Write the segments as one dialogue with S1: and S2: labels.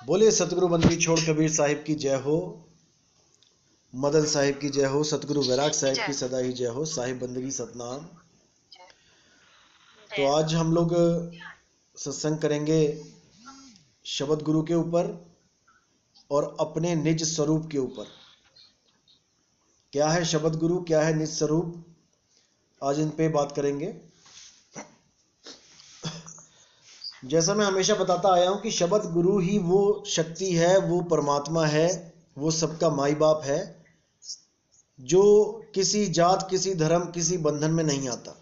S1: बोले सतगुरु बंदगी छोड़ कबीर साहिब की जय हो, मदन साहिब की जय हो, सतगुरु वैराग साहिब की सदा ही जय हो, साहिब बंदगी सतनाम। तो आज हम लोग सत्संग करेंगे शब्द गुरु के ऊपर और अपने निज स्वरूप के ऊपर। क्या है शब्द गुरु, क्या है निज स्वरूप, आज इन पे बात करेंगे। जैसा मैं हमेशा बताता आया हूं कि शब्द गुरु ही वो शक्ति है, वो परमात्मा है, वो सबका माई बाप है, जो किसी जात, किसी धर्म, किसी बंधन में नहीं आता।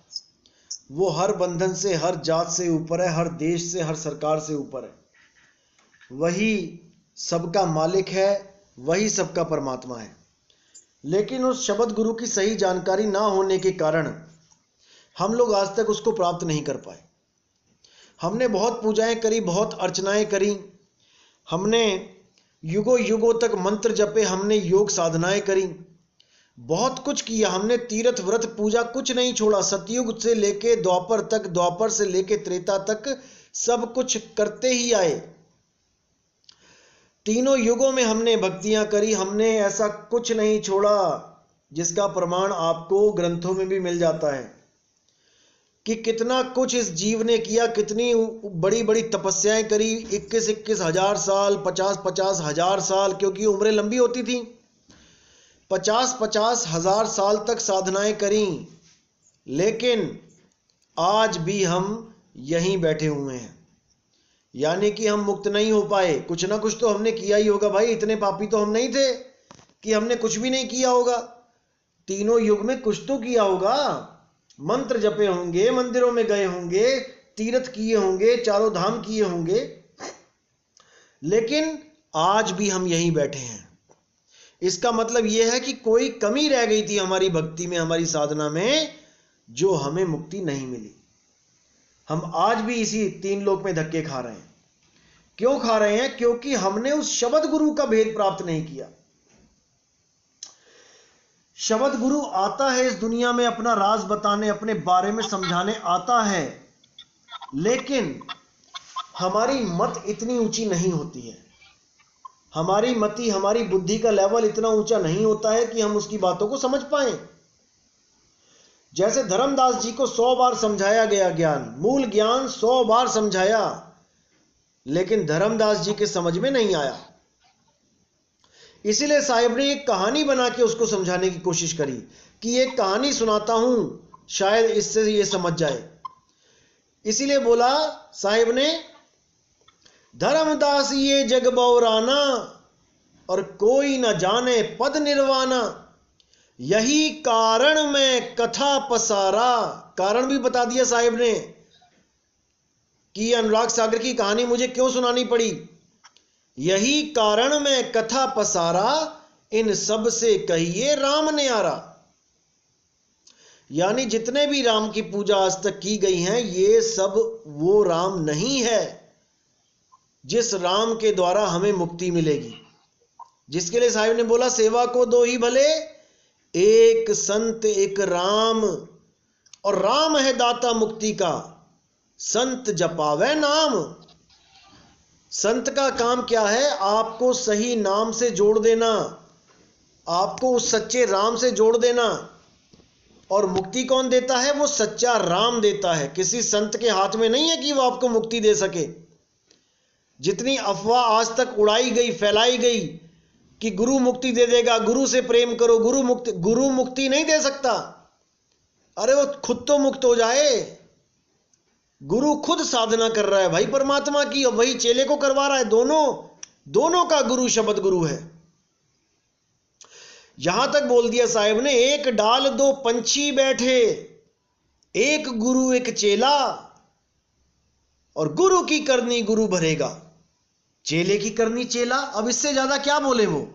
S1: वो हर बंधन से, हर जात से ऊपर है, हर देश से, हर सरकार से ऊपर है। वही सबका मालिक है, वही सबका परमात्मा है। लेकिन उस शब्द गुरु की सही जानकारी ना होने के कारण हम लोग आज तक उसको प्राप्त नहीं कर पाए। हमने बहुत पूजाएं करी, बहुत अर्चनाएं करी, हमने युगों युगों तक मंत्र जपे, हमने योग साधनाएं करी, बहुत कुछ किया, हमने तीर्थ व्रत पूजा कुछ नहीं छोड़ा। सतयुग से लेके द्वापर तक, द्वापर से लेके त्रेता तक सब कुछ करते ही आए। तीनों युगों में हमने भक्तियां करी, हमने ऐसा कुछ नहीं छोड़ा जिसका प्रमाण आपको ग्रंथों में भी मिल जाता है कि कितना कुछ इस जीव ने किया, कितनी बड़ी बड़ी तपस्याएं करी, 21-21 हजार साल, 50-50 हजार साल, क्योंकि उम्रें लंबी होती थी। 50-50 हजार साल तक साधनाएं करी, लेकिन आज भी हम यहीं बैठे हुए हैं। यानी कि हम मुक्त नहीं हो पाए। कुछ ना कुछ तो हमने किया ही होगा भाई, इतने पापी तो हम नहीं थे कि हमने कुछ भी नहीं किया होगा। तीनों युग में कुछ तो किया होगा, मंत्र जपे होंगे, मंदिरों में गए होंगे, तीर्थ किए होंगे, चारों धाम किए होंगे, लेकिन आज भी हम यहीं बैठे हैं। इसका मतलब यह है कि कोई कमी रह गई थी हमारी भक्ति में, हमारी साधना में, जो हमें मुक्ति नहीं मिली। हम आज भी इसी तीन लोक में धक्के खा रहे हैं। क्यों खा रहे हैं? क्योंकि हमने उस शब्द गुरु का भेद प्राप्त नहीं किया। शब्द गुरु आता है इस दुनिया में अपना राज बताने, अपने बारे में समझाने आता है, लेकिन हमारी मत इतनी ऊंची नहीं होती है। हमारी मति, हमारी बुद्धि का लेवल इतना ऊंचा नहीं होता है कि हम उसकी बातों को समझ पाएं। जैसे धर्मदास जी को 100 बार समझाया गया ज्ञान, मूल ज्ञान 100 बार समझाया, लेकिन धर्मदास जी के समझ में नहीं आया। इसीलिए साहिब ने एक कहानी बना के उसको समझाने की कोशिश करी कि एक कहानी सुनाता हूं, शायद इससे ये समझ जाए। इसीलिए बोला साहिब ने, धर्मदास ये जग बौराना और कोई न जाने पद निर्वाणा, यही कारण में कथा पसारा। कारण भी बता दिया साहिब ने कि अनुराग सागर की कहानी मुझे क्यों सुनानी पड़ी। यही कारण में कथा पसारा, इन सब से कहिए राम ने आरा। यानी जितने भी राम की पूजा आज तक की गई हैं, ये सब वो राम नहीं है जिस राम के द्वारा हमें मुक्ति मिलेगी। जिसके लिए साहिब ने बोला, सेवा को दो ही भले, एक संत एक राम, और राम है दाता मुक्ति का, संत जपावे नाम। संत का काम क्या है? आपको सही नाम से जोड़ देना, आपको उस सच्चे राम से जोड़ देना। और मुक्ति कौन देता है? वो सच्चा राम देता है। किसी संत के हाथ में नहीं है कि वो आपको मुक्ति दे सके। जितनी अफवाह आज तक उड़ाई गई, फैलाई गई कि गुरु मुक्ति दे देगा, गुरु से प्रेम करो, गुरु मुक्ति नहीं दे सकता। अरे वो खुद तो मुक्त हो जाए। गुरु खुद साधना कर रहा है भाई परमात्मा की, और वही चेले को करवा रहा है। दोनों का गुरु शब्द गुरु है। यहां तक बोल दिया साहिब ने, एक डाल दो पंछी बैठे, एक गुरु एक चेला, और गुरु की करनी गुरु भरेगा, चेले की करनी चेला। अब इससे ज्यादा क्या बोले वो?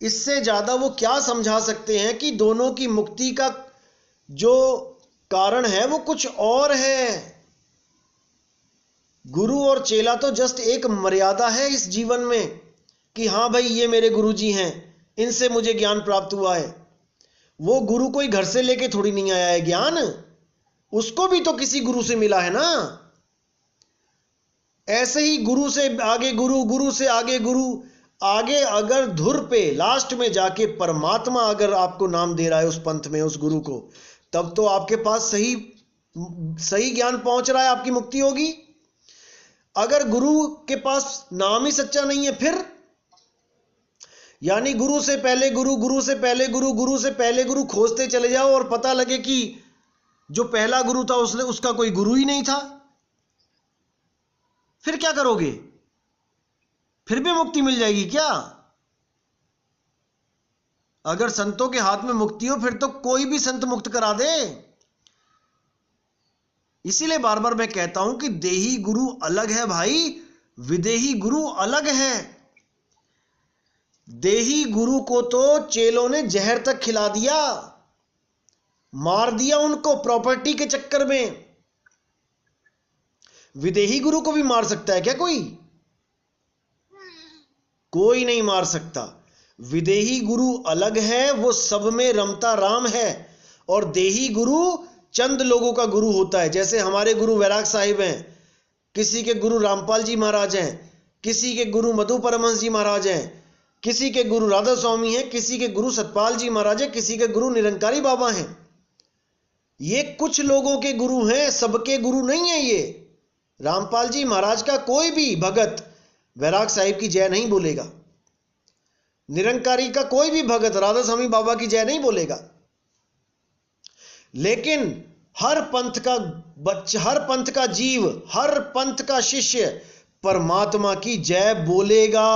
S1: इससे ज्यादा वो क्या समझा सकते हैं कि दोनों की मुक्ति का जो कारण है वो कुछ और है। गुरु और चेला तो जस्ट एक मर्यादा है इस जीवन में कि हां भाई ये मेरे गुरुजी हैं, इनसे मुझे ज्ञान प्राप्त हुआ है। वो गुरु कोई घर से लेके थोड़ी नहीं आया है ज्ञान, उसको भी तो किसी गुरु से मिला है ना। ऐसे ही गुरु से आगे गुरु, गुरु से आगे गुरु, आगे अगर धुर पे लास्ट में जाके परमात्मा अगर आपको नाम दे रहा है उस पंथ में, उस गुरु को, तब तो आपके पास सही ज्ञान पहुंच रहा है, आपकी मुक्ति होगी। अगर गुरु के पास नाम ही सच्चा नहीं है, फिर यानी गुरु से पहले गुरु, गुरु से पहले गुरु, गुरु से पहले गुरु खोजते चले जाओ और पता लगे कि जो पहला गुरु था उसका कोई गुरु ही नहीं था, फिर क्या करोगे? फिर भी मुक्ति मिल जाएगी क्या? अगर संतों के हाथ में मुक्ति हो फिर तो कोई भी संत मुक्त करा दे। इसीलिए बार बार मैं कहता हूं कि देही गुरु अलग है भाई, विदेही गुरु अलग है। देही गुरु को तो चेलों ने जहर तक खिला दिया, मार दिया उनको प्रॉपर्टी के चक्कर में। विदेही गुरु को भी मार सकता है क्या कोई? कोई नहीं मार सकता। विदेही गुरु अलग है, वो सब में रमता राम है, और देही गुरु चंद लोगों का गुरु होता है। जैसे हमारे गुरु वैराग साहिब हैं, किसी के गुरु रामपाल जी महाराज हैं, किसी के गुरु मधु परमहंस जी महाराज हैं, किसी के गुरु राधा स्वामी हैं, किसी के गुरु सतपाल जी महाराज हैं, किसी के गुरु निरंकारी बाबा हैं। ये कुछ लोगों के गुरु हैं, सबके गुरु नहीं है ये। रामपाल जी महाराज का कोई भी भगत वैराग साहिब की जय नहीं बोलेगा, निरंकारी का कोई भी भगत राधा स्वामी बाबा की जय नहीं बोलेगा। लेकिन हर पंथ का बच्चा, हर पंथ का जीव, हर पंथ का शिष्य परमात्मा की जय बोलेगा।